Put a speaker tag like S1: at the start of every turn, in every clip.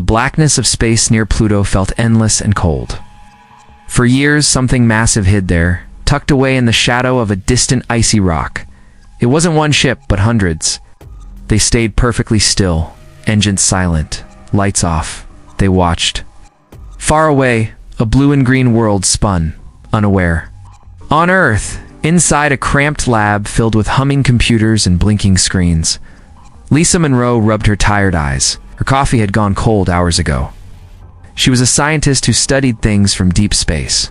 S1: blackness of space near Pluto felt endless and cold. For years, something massive hid there, tucked away in the shadow of a distant icy rock. It wasn't one ship, but hundreds. They stayed perfectly still, engines silent, lights off. They watched. Far away, a blue and green world spun, unaware. On Earth, inside a cramped lab filled with humming computers and blinking screens, Lisa Monroe rubbed her tired eyes. Her coffee had gone cold hours ago. She was a scientist who studied things from deep space.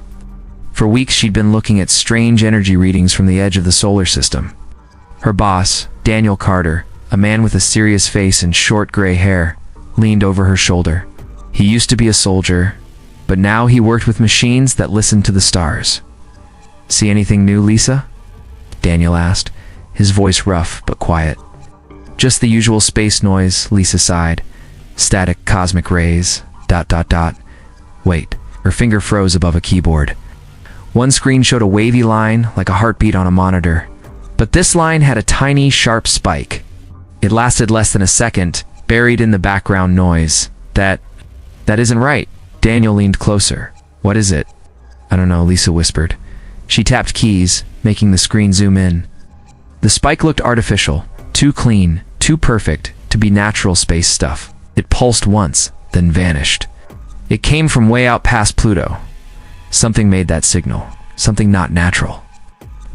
S1: For weeks she'd been looking at strange energy readings from the edge of the solar system. Her boss, Daniel Carter, a man with a serious face and short gray hair, leaned over her shoulder. He used to be a soldier, but now he worked with machines that listened to the stars. "See anything new, Lisa?" Daniel asked, his voice rough but quiet. "Just the usual space noise," Lisa sighed. "Static cosmic rays, ... Wait, her finger froze above a keyboard. One screen showed a wavy line, like a heartbeat on a monitor. But this line had a tiny, sharp spike. It lasted less than a second, buried in the background noise. That isn't right." Daniel leaned closer. "What is it?" "I don't know," Lisa whispered. She tapped keys, making the screen zoom in. The spike looked artificial, too clean, too perfect to be natural space stuff. It pulsed once, then vanished. It came from way out past Pluto. Something made that signal, something not natural.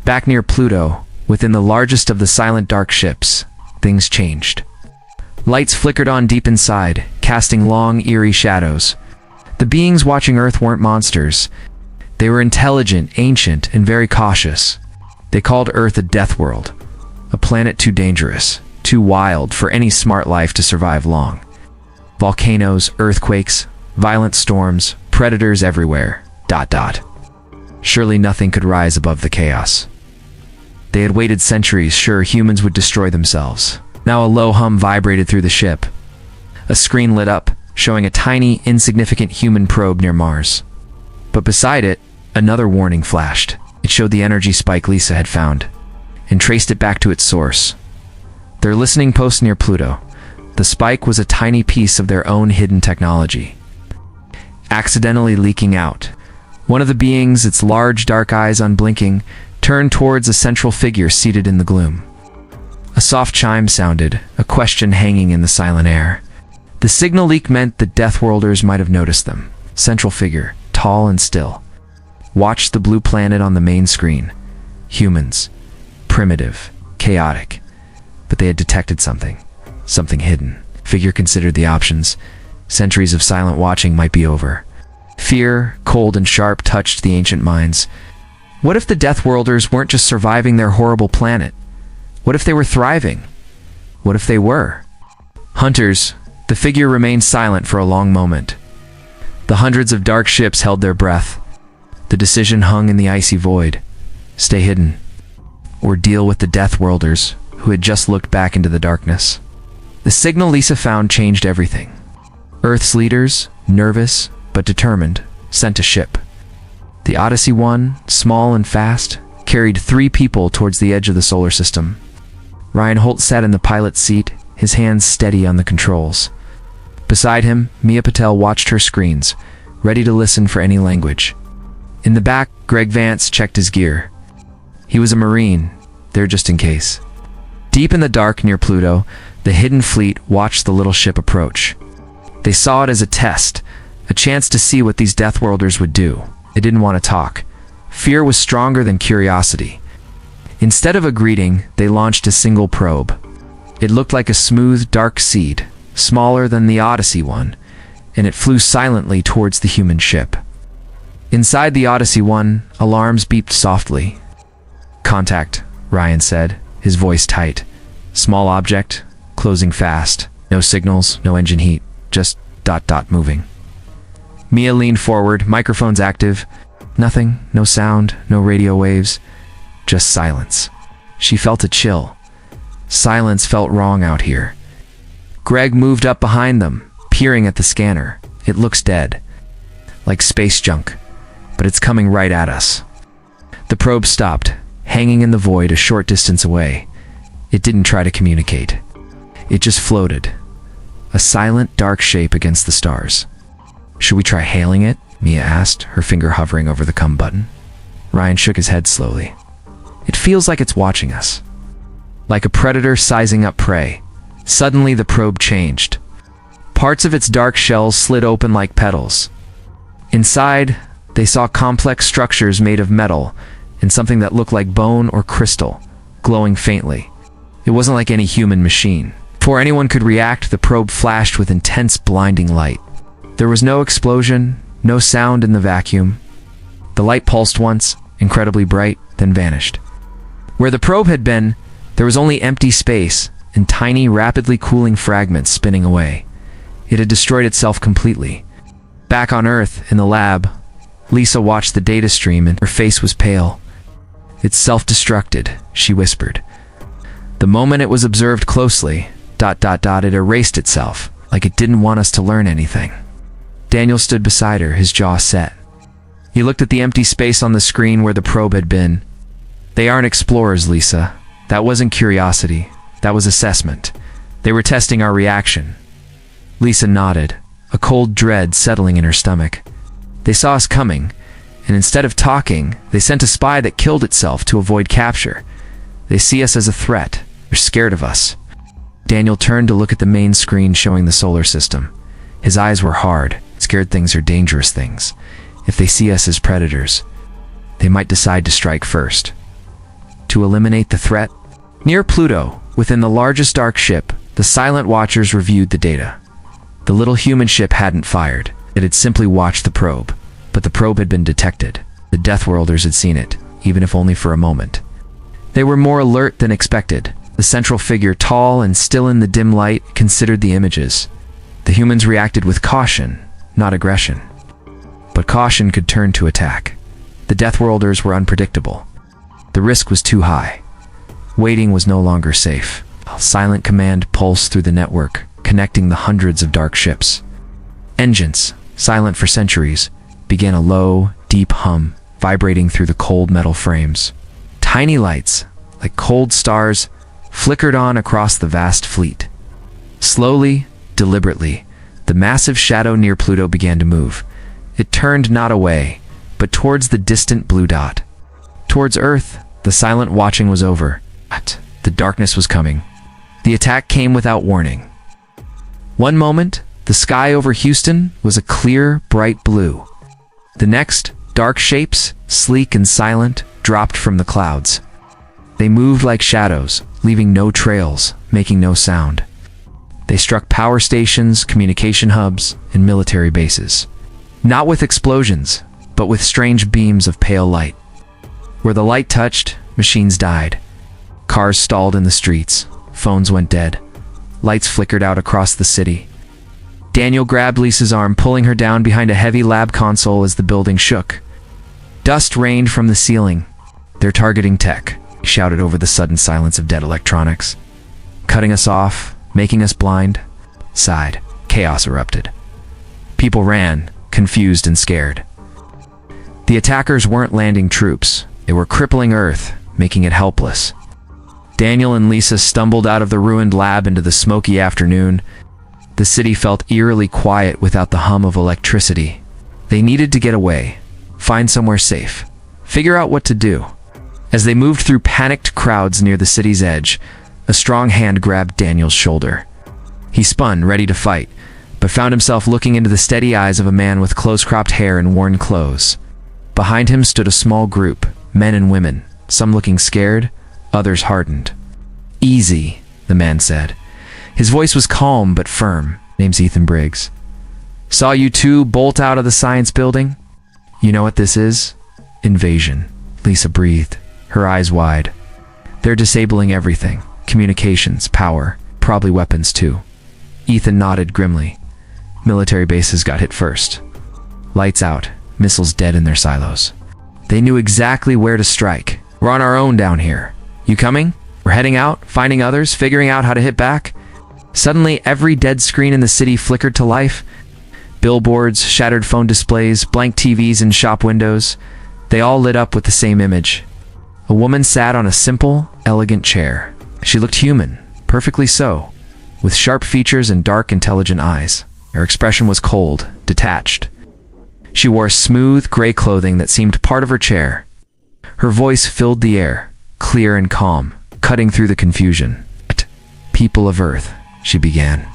S1: Back near Pluto, within the largest of the silent dark ships, things changed. Lights flickered on deep inside, casting long, eerie shadows. The beings watching Earth weren't monsters. They were intelligent, ancient, and very cautious. They called Earth a death world, a planet too dangerous, too wild for any smart life to survive long. Volcanoes, earthquakes, violent storms, predators everywhere, ... Surely nothing could rise above the chaos. They had waited centuries, sure humans would destroy themselves. Now a low hum vibrated through the ship. A screen lit up, showing a tiny, insignificant human probe near Mars. But beside it, another warning flashed. It showed the energy spike Lisa had found, and traced it back to its source. Their listening post near Pluto. The spike was a tiny piece of their own hidden technology, accidentally leaking out. One of the beings, its large dark eyes unblinking, turned towards a central figure seated in the gloom. A soft chime sounded, a question hanging in the silent air. The signal leak meant the Deathworlders might have noticed them. Central figure, tall and still, watched the blue planet on the main screen. Humans. Primitive. Chaotic. But they had detected something. Something hidden. Figure considered the options. Centuries of silent watching might be over. Fear, cold and sharp, touched the ancient minds. What if the Deathworlders weren't just surviving their horrible planet? What if they were thriving? What if they were? Hunters. The figure remained silent for a long moment. The hundreds of dark ships held their breath. The decision hung in the icy void. Stay hidden, or deal with the Deathworlders, who had just looked back into the darkness. The signal Lisa found changed everything. Earth's leaders, nervous but determined, sent a ship. The Odyssey 1, small and fast, carried 3 people towards the edge of the solar system. Ryan Holt sat in the pilot's seat, his hands steady on the controls. Beside him, Mia Patel watched her screens, ready to listen for any language. In the back, Greg Vance checked his gear. He was a Marine, there just in case. Deep in the dark near Pluto, the hidden fleet watched the little ship approach. They saw it as a test, a chance to see what these Deathworlders would do. They didn't want to talk. Fear was stronger than curiosity. Instead of a greeting, they launched a single probe. It looked like a smooth, dark seed, smaller than the Odyssey 1, and it flew silently towards the human ship. Inside the Odyssey 1, alarms beeped softly. "Contact," Ryan said, his voice tight. "Small object, closing fast. No signals, no engine heat, just ... moving." Mia leaned forward, microphones active. Nothing, no sound, no radio waves, just silence. She felt a chill. Silence felt wrong out here. Greg moved up behind them, peering at the scanner. "It looks dead. Like space junk, but it's coming right at us." The probe stopped, hanging in the void a short distance away. It didn't try to communicate. It just floated. a silent, dark shape against the stars. "Should we try hailing it?" Mia asked, her finger hovering over the come button. Ryan shook his head slowly. "It feels like it's watching us. Like a predator sizing up prey." Suddenly the probe changed. Parts of its dark shell slid open like petals. Inside, they saw complex structures made of metal and something that looked like bone or crystal, glowing faintly. It wasn't like any human machine. Before anyone could react, the probe flashed with intense, blinding light. There was no explosion, no sound in the vacuum. The light pulsed once, incredibly bright, then vanished. Where the probe had been, there was only empty space and tiny, rapidly cooling fragments spinning away. It had destroyed itself completely. Back on Earth, in the lab, Lisa watched the data stream and her face was pale. "It's self-destructed," she whispered. The moment it was observed closely, it erased itself, like it didn't want us to learn anything. Daniel stood beside her, his jaw set. He looked at the empty space on the screen where the probe had been. "They aren't explorers, Lisa. That wasn't curiosity. That was assessment. They were testing our reaction." Lisa nodded, a cold dread settling in her stomach. "They saw us coming, and instead of talking, they sent a spy that killed itself to avoid capture. They see us as a threat. They're scared of us." Daniel turned to look at the main screen showing the solar system. His eyes were hard. Scared things are dangerous things. If they see us as predators, they might decide to strike first. To eliminate the threat? Near Pluto, within the largest dark ship, the silent watchers reviewed the data. The little human ship hadn't fired. It had simply watched the probe. But the probe had been detected. The Deathworlders had seen it, even if only for a moment. They were more alert than expected. The central figure, tall and still in the dim light, considered the images. The humans reacted with caution, not aggression. But caution could turn to attack. The Deathworlders were unpredictable. The risk was too high. Waiting was no longer safe. A silent command pulsed through the network, connecting the hundreds of dark ships. Engines, silent for centuries, began a low, deep hum, vibrating through the cold metal frames. Tiny lights, like cold stars, flickered on across the vast fleet. Slowly, deliberately, the massive shadow near Pluto began to move. It turned not away, but towards the distant blue dot. Towards Earth, the silent watching was over. But the darkness was coming. The attack came without warning. One moment, the sky over Houston was a clear, bright blue. The next, dark shapes, sleek and silent, dropped from the clouds. They moved like shadows, leaving no trails, making no sound. They struck power stations, communication hubs, and military bases. Not with explosions, but with strange beams of pale light. Where the light touched, machines died. Cars stalled in the streets. Phones went dead. Lights flickered out across the city. Daniel grabbed Lisa's arm, pulling her down behind a heavy lab console as the building shook. Dust rained from the ceiling. "They're targeting tech," he shouted over the sudden silence of dead electronics. "Cutting us off, making us blind." Sighed. Chaos erupted. People ran, confused and scared. The attackers weren't landing troops. They were crippling Earth, making it helpless. Daniel and Lisa stumbled out of the ruined lab into the smoky afternoon. The city felt eerily quiet without the hum of electricity. They needed to get away, find somewhere safe, figure out what to do. As they moved through panicked crowds near the city's edge, a strong hand grabbed Daniel's shoulder. He spun, ready to fight, but found himself looking into the steady eyes of a man with close-cropped hair and worn clothes. Behind him stood a small group, men and women, some looking scared, others hardened. "Easy," the man said. His voice was calm but firm. "Name's Ethan Briggs. Saw you two bolt out of the science building? You know what this is? Invasion." Lisa breathed, her eyes wide. "They're disabling everything. Communications, power, probably weapons too." Ethan nodded grimly. "Military bases got hit first. Lights out, missiles dead in their silos. They knew exactly where to strike. We're on our own down here. You coming? We're heading out, finding others, figuring out how to hit back." Suddenly, every dead screen in the city flickered to life. Billboards, shattered phone displays, blank TVs in shop windows. They all lit up with the same image. A woman sat on a simple, elegant chair. She looked human, perfectly so. with sharp features and dark, intelligent eyes. Her expression was cold, detached. She wore smooth, gray clothing that seemed part of her chair. Her voice filled the air, clear and calm, cutting through the confusion. "People of Earth," she began.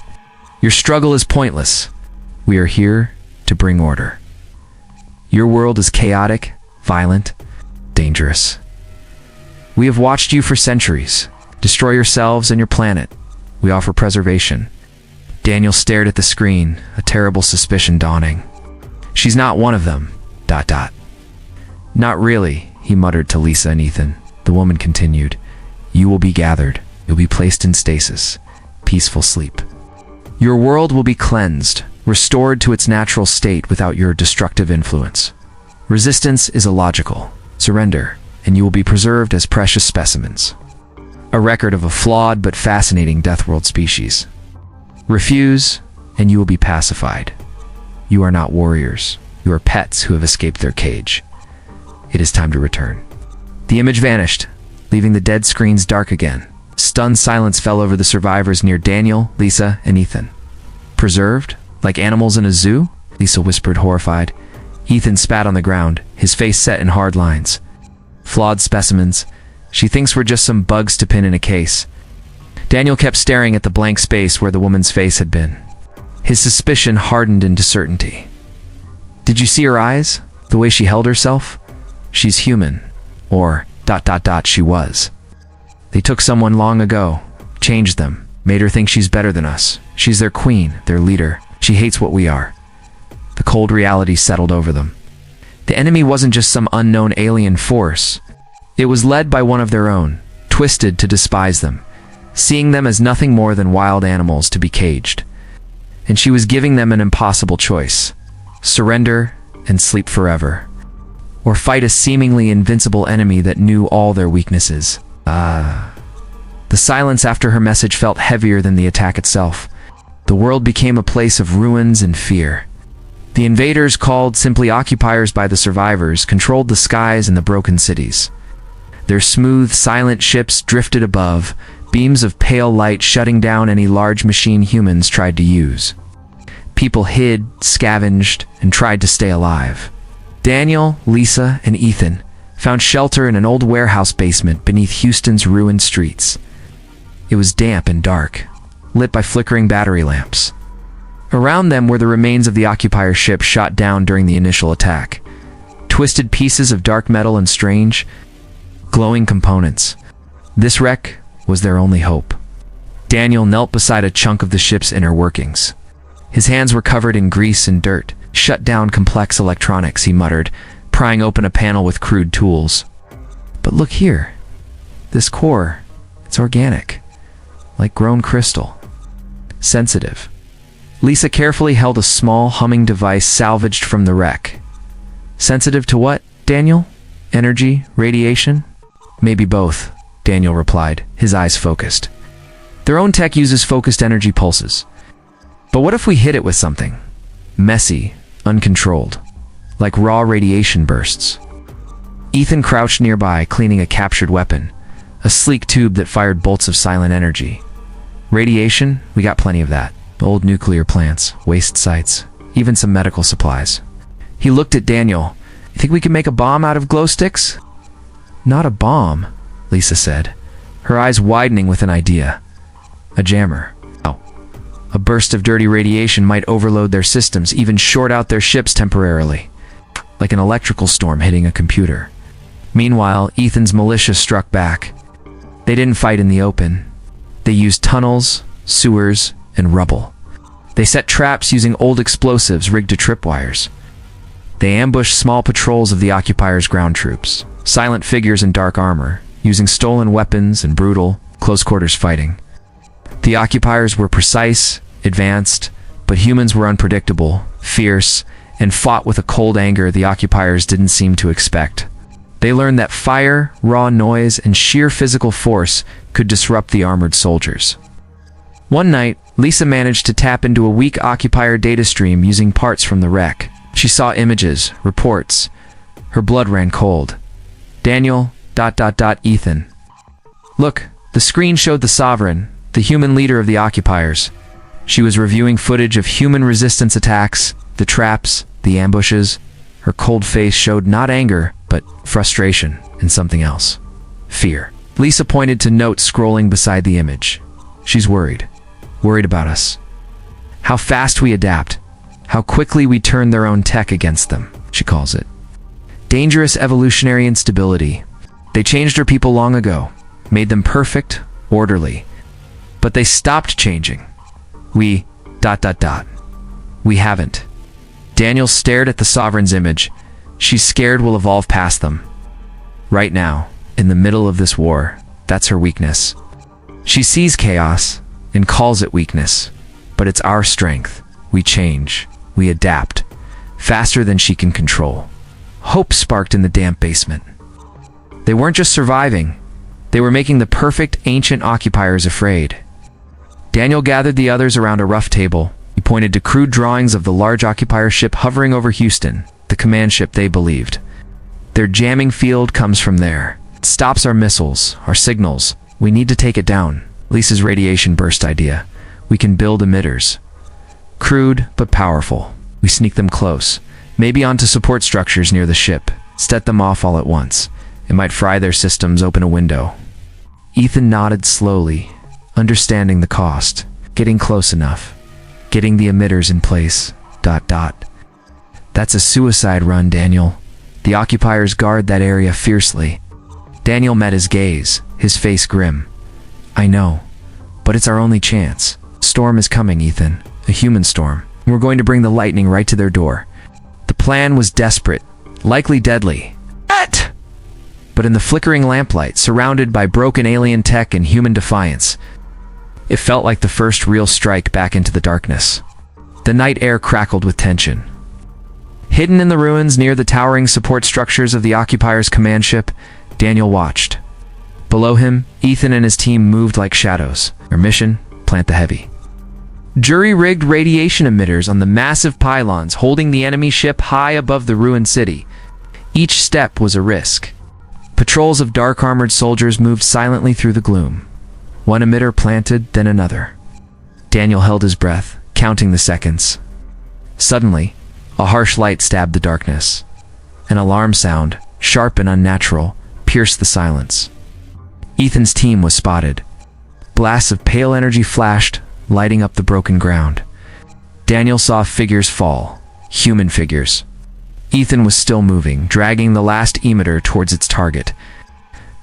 S1: "Your struggle is pointless. We are here to bring order. Your world is chaotic, violent, dangerous. We have watched you for centuries. Destroy yourselves and your planet. We offer preservation." Daniel stared at the screen, a terrible suspicion dawning. "She's not one of them. ... "Not really," he muttered to Lisa and Ethan. The woman continued, "You will be gathered. You'll be placed in stasis. Peaceful sleep. Your world will be cleansed, restored to its natural state without your destructive influence. Resistance is illogical. Surrender, and you will be preserved as precious specimens. A record of a flawed but fascinating Deathworld species. Refuse, and you will be pacified. You are not warriors. You are pets who have escaped their cage. It is time to return." The image vanished, leaving the dead screens dark again. Stunned silence fell over the survivors near Daniel, Lisa, and Ethan. "Preserved? Like animals in a zoo?" Lisa whispered, horrified. Ethan spat on the ground, his face set in hard lines. "Flawed specimens. She thinks we're just some bugs to pin in a case." Daniel kept staring at the blank space where the woman's face had been. His suspicion hardened into certainty. "Did you see her eyes? The way she held herself? She's human. Or ... she was. They took someone long ago, changed them, made her think she's better than us. She's their queen, their leader. She hates what we are." The cold reality settled over them. The enemy wasn't just some unknown alien force. It was led by one of their own, twisted to despise them, seeing them as nothing more than wild animals to be caged. And she was giving them an impossible choice: surrender and sleep forever, or fight a seemingly invincible enemy that knew all their weaknesses. The silence after her message felt heavier than the attack itself. The world became a place of ruins and fear. The invaders, called simply occupiers by the survivors, controlled the skies and the broken cities. Their smooth, silent ships drifted above, beams of pale light shutting down any large machine humans tried to use. People hid, scavenged, and tried to stay alive. Daniel, Lisa, and Ethan found shelter in an old warehouse basement beneath Houston's ruined streets. It was damp and dark, lit by flickering battery lamps. Around them were the remains of the occupier ship shot down during the initial attack. Twisted pieces of dark metal and strange, glowing components. This wreck was their only hope. Daniel knelt beside a chunk of the ship's inner workings. His hands were covered in grease and dirt. "Shut down complex electronics," he muttered, prying open a panel with crude tools. "But look here. This core, it's organic, like grown crystal. Sensitive." Lisa carefully held a small, humming device salvaged from the wreck. "Sensitive to what, Daniel? Energy? Radiation?" "Maybe both," Daniel replied, his eyes focused. "Their own tech uses focused energy pulses. But what if we hit it with something? Messy, uncontrolled, like raw radiation bursts." Ethan crouched nearby, cleaning a captured weapon, a sleek tube that fired bolts of silent energy. "Radiation? We got plenty of that. Old nuclear plants, waste sites, even some medical supplies." He looked at Daniel. "You think we can make a bomb out of glow sticks?" "Not a bomb," Lisa said, her eyes widening with an idea. "A jammer. Oh. A burst of dirty radiation might overload their systems, even short out their ships temporarily. Like an electrical storm hitting a computer." Meanwhile, Ethan's militia struck back. They didn't fight in the open. They used tunnels, sewers, and rubble. They set traps using old explosives rigged to tripwires. They ambushed small patrols of the occupiers' ground troops, silent figures in dark armor, using stolen weapons and brutal, close-quarters fighting. The occupiers were precise, advanced, but humans were unpredictable, fierce, and fought with a cold anger the occupiers didn't seem to expect. They learned that fire, raw noise, and sheer physical force could disrupt the armored soldiers. One night, Lisa managed to tap into a weak occupier data stream using parts from the wreck. She saw images, reports. Her blood ran cold. Daniel, ... Ethan. "Look, the screen showed the Sovereign, the human leader of the occupiers. She was reviewing footage of human resistance attacks, the traps, the ambushes. Her cold face showed not anger, but frustration and something else. Fear. Lisa pointed to notes scrolling beside the image. She's worried. Worried about us. How fast we adapt. How quickly we turn their own tech against them, she calls it. Dangerous evolutionary instability. They changed her people long ago, made them perfect, orderly. But they stopped changing. We... We haven't. Daniel stared at the Sovereign's image. She's scared we'll evolve past them. Right now, in the middle of this war, that's her weakness. She sees chaos and calls it weakness. But it's our strength. We change. We adapt. Faster than she can control. Hope sparked in the damp basement. They weren't just surviving. They were making the perfect ancient occupiers afraid. Daniel gathered the others around a rough table. He pointed to crude drawings of the large occupier ship hovering over Houston, the command ship they believed. Their jamming field comes from there. It stops our missiles, our signals. We need to take it down. Lisa's radiation burst idea. We can build emitters. Crude, but powerful. We sneak them close. Maybe onto support structures near the ship. Set them off all at once. It might fry their systems, open a window. Ethan nodded slowly, understanding the cost. Getting close enough. Getting the emitters in place. That's a suicide run, Daniel. The occupiers guard that area fiercely. Daniel met his gaze, his face grim. I know, but it's our only chance. Storm is coming, Ethan. A human storm. We're going to bring the lightning right to their door. The plan was desperate, likely deadly. But in the flickering lamplight, surrounded by broken alien tech and human defiance, it felt like the first real strike back into the darkness. The night air crackled with tension. Hidden in the ruins near the towering support structures of the occupiers' command ship, Daniel watched. Below him, Ethan and his team moved like shadows. Their mission? Plant the heavy. Jury-rigged radiation emitters on the massive pylons holding the enemy ship high above the ruined city. Each step was a risk. Patrols of dark-armored soldiers moved silently through the gloom. One emitter planted, then another. Daniel held his breath, counting the seconds. Suddenly, a harsh light stabbed the darkness. An alarm sound, sharp and unnatural, pierced the silence. Ethan's team was spotted. Blasts of pale energy flashed, lighting up the broken ground. Daniel saw figures fall, human figures. Ethan was still moving, dragging the last emitter towards its target.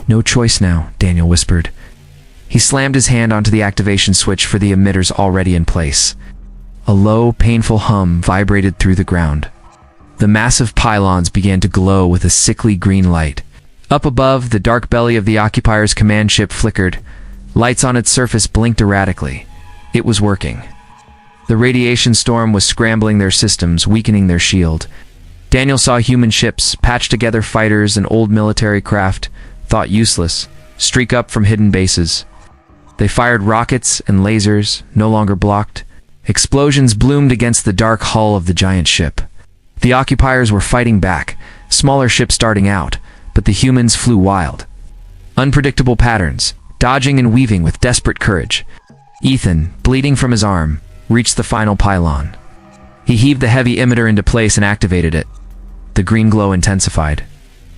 S1: No choice now, Daniel whispered. He slammed his hand onto the activation switch for the emitters already in place. A low, painful hum vibrated through the ground. The massive pylons began to glow with a sickly green light. Up above, the dark belly of the occupier's command ship flickered. Lights on its surface blinked erratically. It was working. The radiation storm was scrambling their systems, weakening their shield. Daniel saw human ships, patched together fighters and old military craft, thought useless, streak up from hidden bases. They fired rockets and lasers, no longer blocked. Explosions bloomed against the dark hull of the giant ship. The occupiers were fighting back, smaller ships starting out, but the humans flew wild. Unpredictable patterns, dodging and weaving with desperate courage. Ethan, bleeding from his arm, reached the final pylon. He heaved the heavy emitter into place and activated it. The green glow intensified.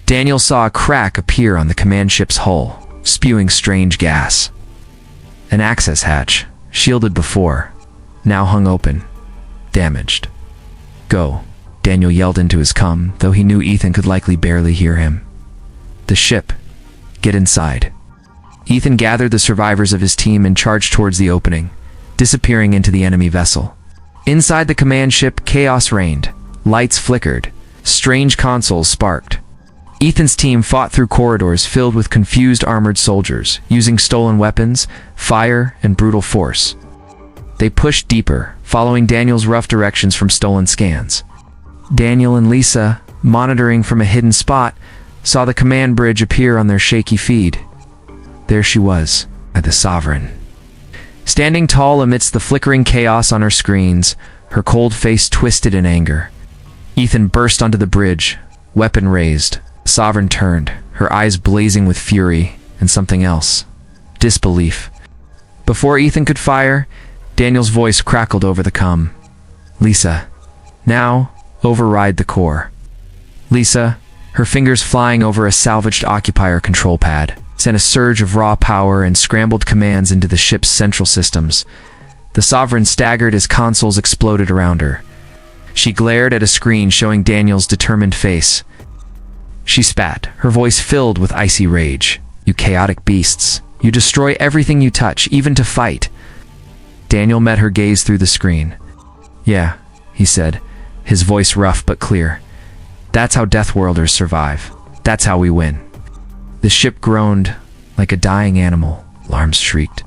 S1: Daniel saw a crack appear on the command ship's hull, spewing strange gas. An access hatch, shielded before, now hung open, damaged. Go, Daniel yelled into his comm, though he knew Ethan could likely barely hear him. The ship. Get inside. Ethan gathered the survivors of his team and charged towards the opening, disappearing into the enemy vessel. Inside the command ship, chaos reigned. Lights flickered. Strange consoles sparked. Ethan's team fought through corridors filled with confused armored soldiers, using stolen weapons, fire, and brutal force. They pushed deeper, following Daniel's rough directions from stolen scans. Daniel and Lisa, monitoring from a hidden spot, saw the command bridge appear on their shaky feed. There she was, at the Sovereign. Standing tall amidst the flickering chaos on her screens, her cold face twisted in anger. Ethan burst onto the bridge, weapon raised. The Sovereign turned, her eyes blazing with fury and something else. Disbelief. Before Ethan could fire, Daniel's voice crackled over the comm. Lisa, now override the core. Lisa, her fingers flying over a salvaged occupier control pad, sent a surge of raw power and scrambled commands into the ship's central systems. The Sovereign staggered as consoles exploded around her. She glared at a screen showing Daniel's determined face. She spat, her voice filled with icy rage. You chaotic beasts. You destroy everything you touch, even to fight. Daniel met her gaze through the screen. Yeah, he said, his voice rough but clear. That's how Deathworlders survive. That's how we win. The ship groaned like a dying animal. Alarms shrieked.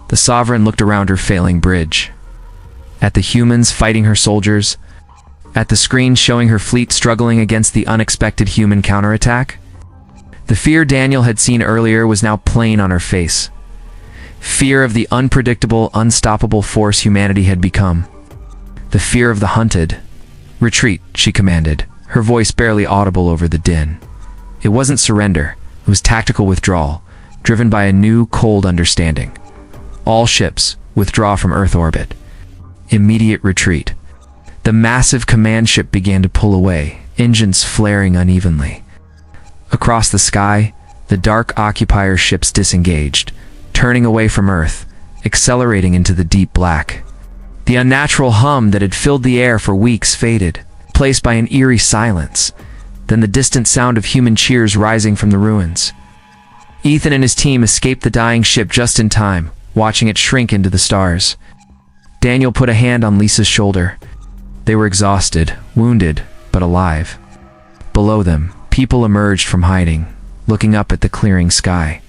S1: The Sovereign looked around her failing bridge. At the humans fighting her soldiers. At the screen showing her fleet struggling against the unexpected human counterattack. The fear Daniel had seen earlier was now plain on her face. Fear of the unpredictable, unstoppable force humanity had become. The fear of the hunted. Retreat, she commanded, her voice barely audible over the din. It wasn't surrender, it was tactical withdrawal, driven by a new, cold understanding. All ships, withdraw from Earth orbit. Immediate retreat. The massive command ship began to pull away, engines flaring unevenly. Across the sky, the dark occupier ships disengaged, turning away from Earth, accelerating into the deep black. The unnatural hum that had filled the air for weeks faded, replaced by an eerie silence, then the distant sound of human cheers rising from the ruins. Ethan and his team escaped the dying ship just in time, watching it shrink into the stars. Daniel put a hand on Lisa's shoulder. They were exhausted, wounded, but alive. Below them, people emerged from hiding, looking up at the clearing sky.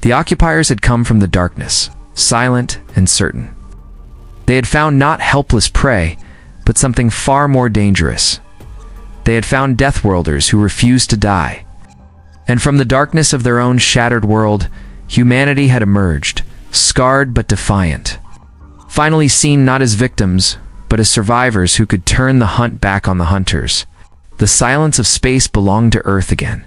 S1: The occupiers had come from the darkness, silent and certain. They had found not helpless prey, but something far more dangerous. They had found Deathworlders who refused to die. And from the darkness of their own shattered world, humanity had emerged, scarred but defiant. Finally seen not as victims, but as survivors who could turn the hunt back on the hunters. The silence of space belonged to Earth again.